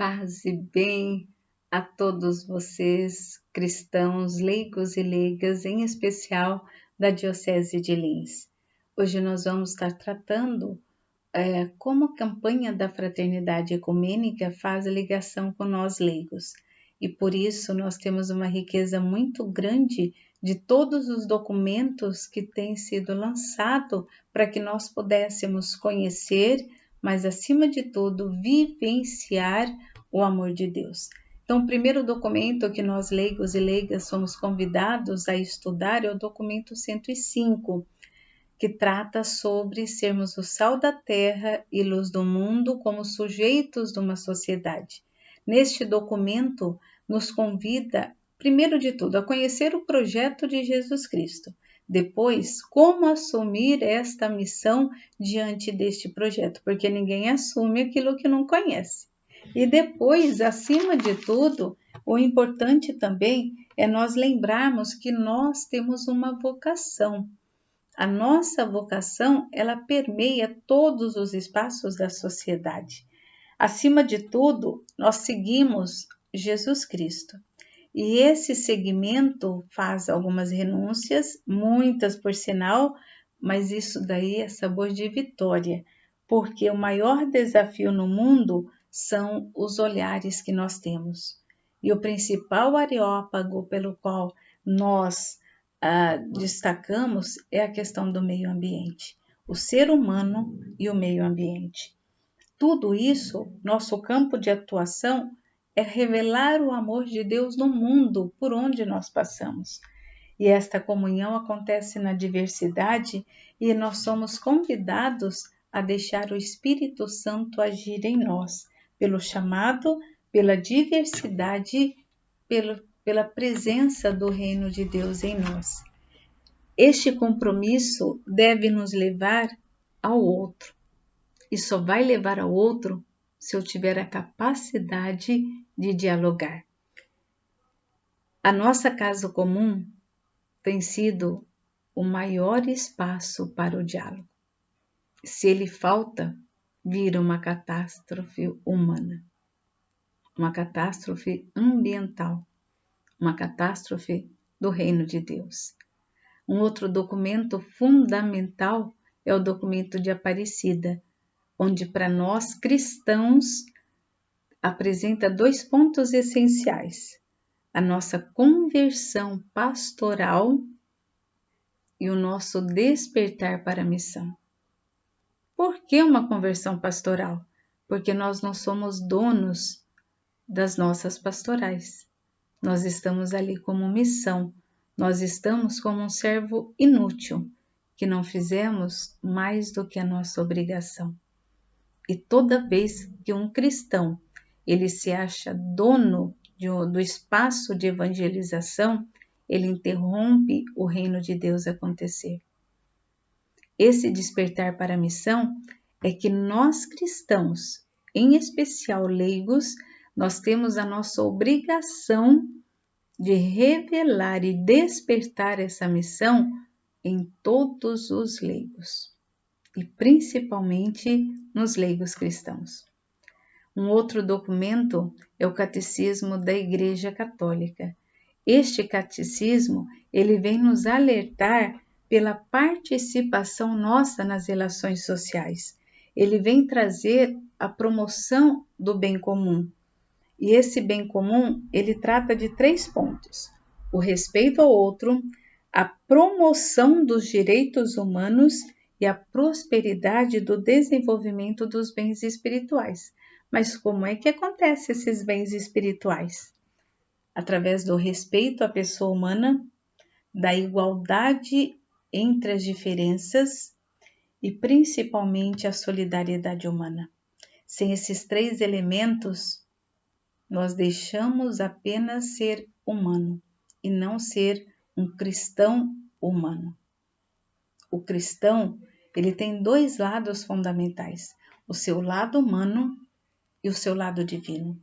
Paz e bem a todos vocês, cristãos, leigos e leigas, em especial da Diocese de Lins. Hoje nós vamos estar tratando como a campanha da Fraternidade Ecumênica faz ligação com nós leigos. E por isso nós temos uma riqueza muito grande de todos os documentos que têm sido lançados para que nós pudéssemos conhecer, mas acima de tudo vivenciar o amor de Deus. Então, o primeiro documento que nós leigos e leigas somos convidados a estudar é o documento 105, que trata sobre sermos o sal da terra e luz do mundo como sujeitos de uma sociedade. Neste documento, nos convida, primeiro de tudo, a conhecer o projeto de Jesus Cristo. Depois, como assumir esta missão diante deste projeto, porque ninguém assume aquilo que não conhece. E depois, acima de tudo, o importante também é nós lembrarmos que nós temos uma vocação. A nossa vocação, ela permeia todos os espaços da sociedade. Acima de tudo, nós seguimos Jesus Cristo. E esse seguimento faz algumas renúncias, muitas por sinal, mas isso daí é sabor de vitória, porque o maior desafio no mundo são os olhares que nós temos. E o principal areópago pelo qual nós destacamos é a questão do meio ambiente, o ser humano e o meio ambiente. Tudo isso, nosso campo de atuação é revelar o amor de Deus no mundo por onde nós passamos. E esta comunhão acontece na diversidade e nós somos convidados a deixar o Espírito Santo agir em nós, pelo chamado, pela diversidade, pela presença do reino de Deus em nós. Este compromisso deve nos levar ao outro. E só vai levar ao outro se eu tiver a capacidade de dialogar. A nossa casa comum tem sido o maior espaço para o diálogo. Se ele falta, vira uma catástrofe humana, uma catástrofe ambiental, uma catástrofe do reino de Deus. Um outro documento fundamental é o documento de Aparecida, onde para nós cristãos apresenta 2 pontos essenciais: a nossa conversão pastoral e o nosso despertar para a missão. Por que uma conversão pastoral? Porque nós não somos donos das nossas pastorais. Nós estamos ali como missão, nós estamos como um servo inútil, que não fizemos mais do que a nossa obrigação. E toda vez que um cristão ele se acha dono do espaço de evangelização, ele interrompe o reino de Deus acontecer. Esse despertar para a missão é que nós cristãos, em especial leigos, nós temos a nossa obrigação de revelar e despertar essa missão em todos os leigos, e principalmente nos leigos cristãos. Um outro documento é o Catecismo da Igreja Católica. Este catecismo, ele vem nos alertar pela participação nossa nas relações sociais. Ele vem trazer a promoção do bem comum. E esse bem comum, ele trata de 3 pontos: o respeito ao outro, a promoção dos direitos humanos e a prosperidade do desenvolvimento dos bens espirituais. Mas como é que acontece esses bens espirituais? Através do respeito à pessoa humana, da igualdade entre as diferenças e principalmente a solidariedade humana. Sem esses 3 elementos, nós deixamos apenas ser humano e não ser um cristão humano. O cristão, ele tem 2 lados fundamentais: o seu lado humano e o seu lado divino.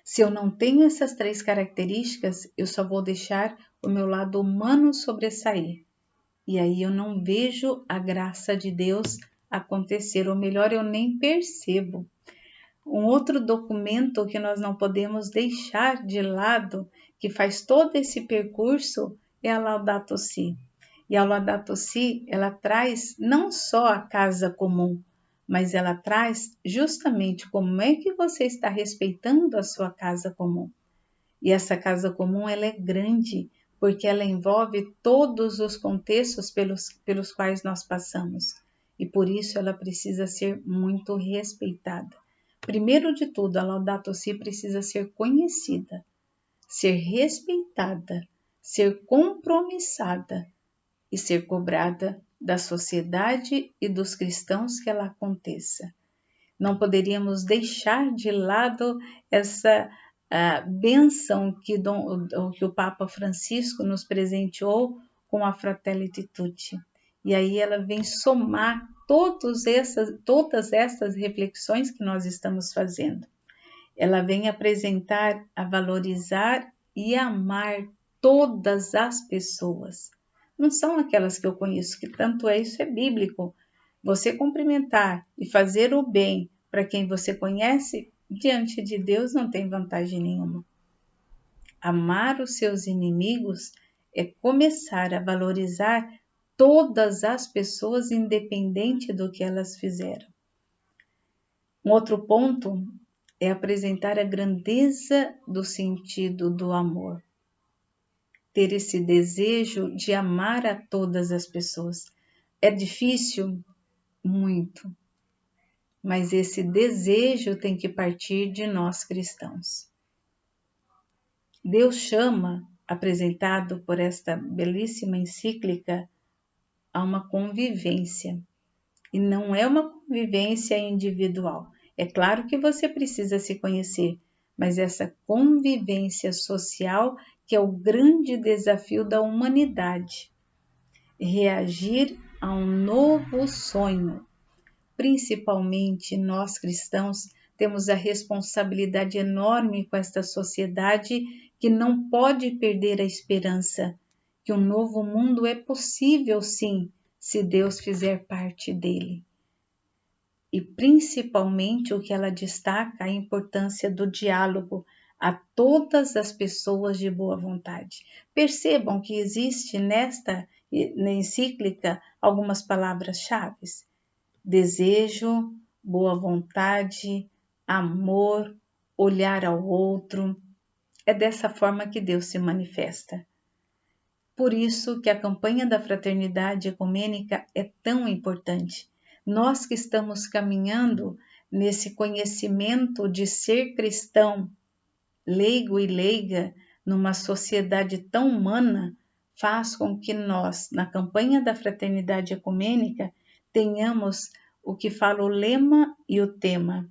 Se eu não tenho essas 3 características, eu só vou deixar o meu lado humano sobressair. E aí eu não vejo a graça de Deus acontecer, ou melhor, eu nem percebo. Um outro documento que nós não podemos deixar de lado, que faz todo esse percurso, é a Laudato Si. E a Laudato Si, ela traz não só a casa comum, mas ela traz justamente como é que você está respeitando a sua casa comum. E essa casa comum, ela é grande, porque ela envolve todos os contextos pelos quais nós passamos. E por isso ela precisa ser muito respeitada. Primeiro de tudo, a Laudato Si precisa ser conhecida, ser respeitada, ser compromissada e ser cobrada da sociedade e dos cristãos que ela aconteça. Não poderíamos deixar de lado essa bênção que o Papa Francisco nos presenteou com a Fratelli Tutti. E aí ela vem somar todas essas reflexões que nós estamos fazendo. Ela vem apresentar, a valorizar e amar todas as pessoas. Não são aquelas que eu conheço, que tanto isso é bíblico. Você cumprimentar e fazer o bem para quem você conhece, diante de Deus não tem vantagem nenhuma. Amar os seus inimigos é começar a valorizar todas as pessoas, independente do que elas fizeram. Um outro ponto é apresentar a grandeza do sentido do amor. Ter esse desejo de amar a todas as pessoas. É difícil? Muito. Mas esse desejo tem que partir de nós cristãos. Deus chama, apresentado por esta belíssima encíclica, a uma convivência. E não é uma convivência individual. É claro que você precisa se conhecer, mas essa convivência social que é o grande desafio da humanidade. Reagir a um novo sonho. Principalmente nós cristãos temos a responsabilidade enorme com esta sociedade que não pode perder a esperança, que um novo mundo é possível sim, se Deus fizer parte dele. E principalmente o que ela destaca, a importância do diálogo a todas as pessoas de boa vontade. Percebam que existe na encíclica algumas palavras-chave: desejo, boa vontade, amor, olhar ao outro. É dessa forma que Deus se manifesta. Por isso que a campanha da fraternidade ecumênica é tão importante. Nós que estamos caminhando nesse conhecimento de ser cristão, leigo e leiga, numa sociedade tão humana, faz com que nós, na campanha da fraternidade ecumênica, tenhamos o que fala o lema e o tema.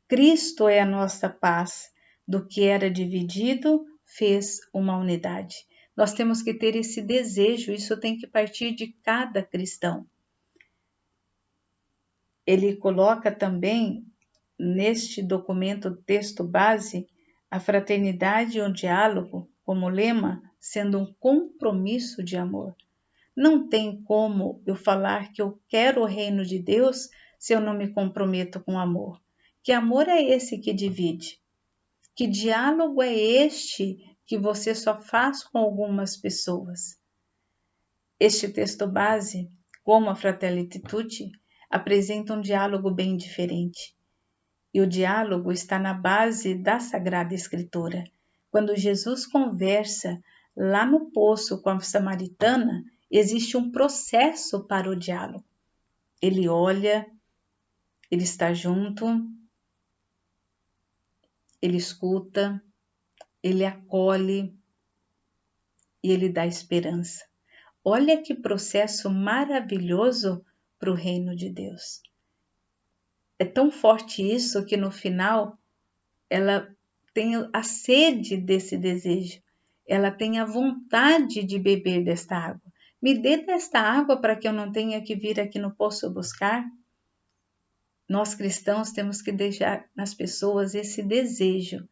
Cristo é a nossa paz, do que era dividido, fez uma unidade. Nós temos que ter esse desejo, isso tem que partir de cada cristão. Ele coloca também, neste documento, texto base, a fraternidade e o diálogo como lema, sendo um compromisso de amor. Não tem como eu falar que eu quero o reino de Deus se eu não me comprometo com amor. Que amor é esse que divide? Que diálogo é este que você só faz com algumas pessoas? Este texto base, como a Fratelli Tutti, apresenta um diálogo bem diferente. E o diálogo está na base da Sagrada Escritura. Quando Jesus conversa lá no poço com a samaritana, existe um processo para o diálogo. Ele olha, ele está junto, ele escuta, ele acolhe e ele dá esperança. Olha que processo maravilhoso para o reino de Deus. É tão forte isso que no final ela tem a sede desse desejo. Ela tem a vontade de beber desta água. Me dê desta água para que eu não tenha que vir aqui no poço buscar. Nós cristãos temos que deixar nas pessoas esse desejo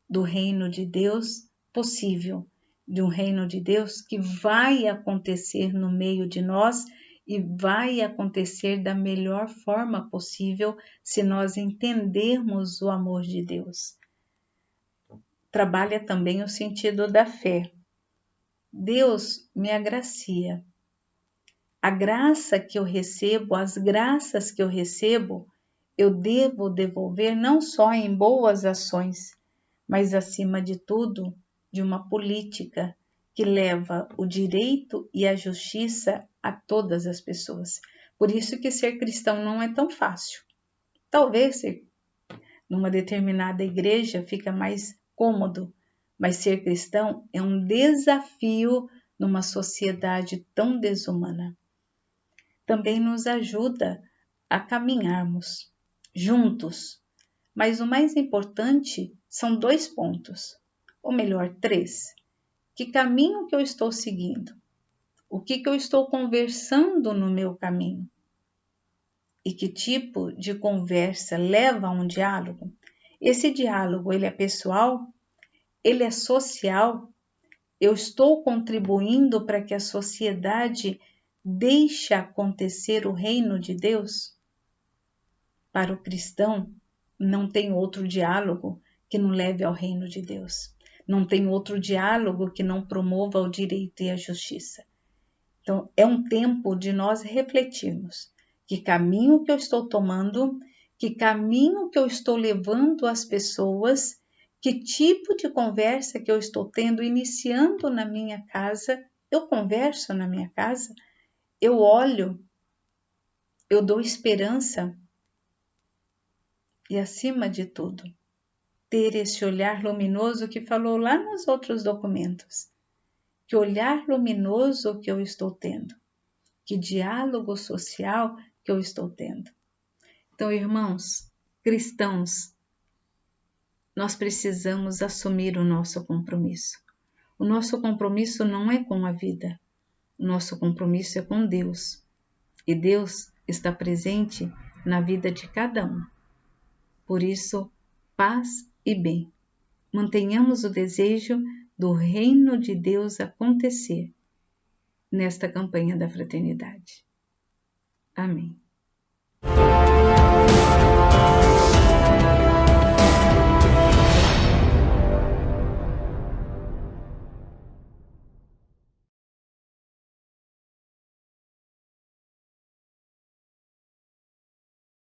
do reino de Deus possível, de um reino de Deus que vai acontecer no meio de nós e vai acontecer da melhor forma possível se nós entendermos o amor de Deus. Trabalha também o sentido da fé. Deus me agracia. A graça que eu recebo, as graças que eu recebo, eu devo devolver não só em boas ações, mas acima de tudo, de uma política que leva o direito e a justiça a todas as pessoas. Por isso que ser cristão não é tão fácil. Talvez ser numa determinada igreja fica mais cômodo, mas ser cristão é um desafio numa sociedade tão desumana. Também nos ajuda a caminharmos juntos, mas o mais importante são 2 pontos, ou melhor, 3. Que caminho que eu estou seguindo? O que eu estou conversando no meu caminho? E que tipo de conversa leva a um diálogo? Esse diálogo, ele é pessoal? Ele é social? Eu estou contribuindo para que a sociedade deixe acontecer o reino de Deus? Para o cristão, não tem outro diálogo que não leve ao reino de Deus. Não tem outro diálogo que não promova o direito e a justiça. Então, é um tempo de nós refletirmos que caminho que eu estou tomando, que caminho que eu estou levando às pessoas, que tipo de conversa que eu estou tendo, iniciando na minha casa. Eu converso na minha casa, eu olho, eu dou esperança e, acima de tudo, ter esse olhar luminoso que falou lá nos outros documentos. Que olhar luminoso que eu estou tendo, que diálogo social que eu estou tendo. Então, irmãos, cristãos, nós precisamos assumir o nosso compromisso. O nosso compromisso não é com a vida, o nosso compromisso é com Deus. E Deus está presente na vida de cada um. Por isso, paz e bem. Mantenhamos o desejo do reino de Deus acontecer nesta campanha da fraternidade. Amém.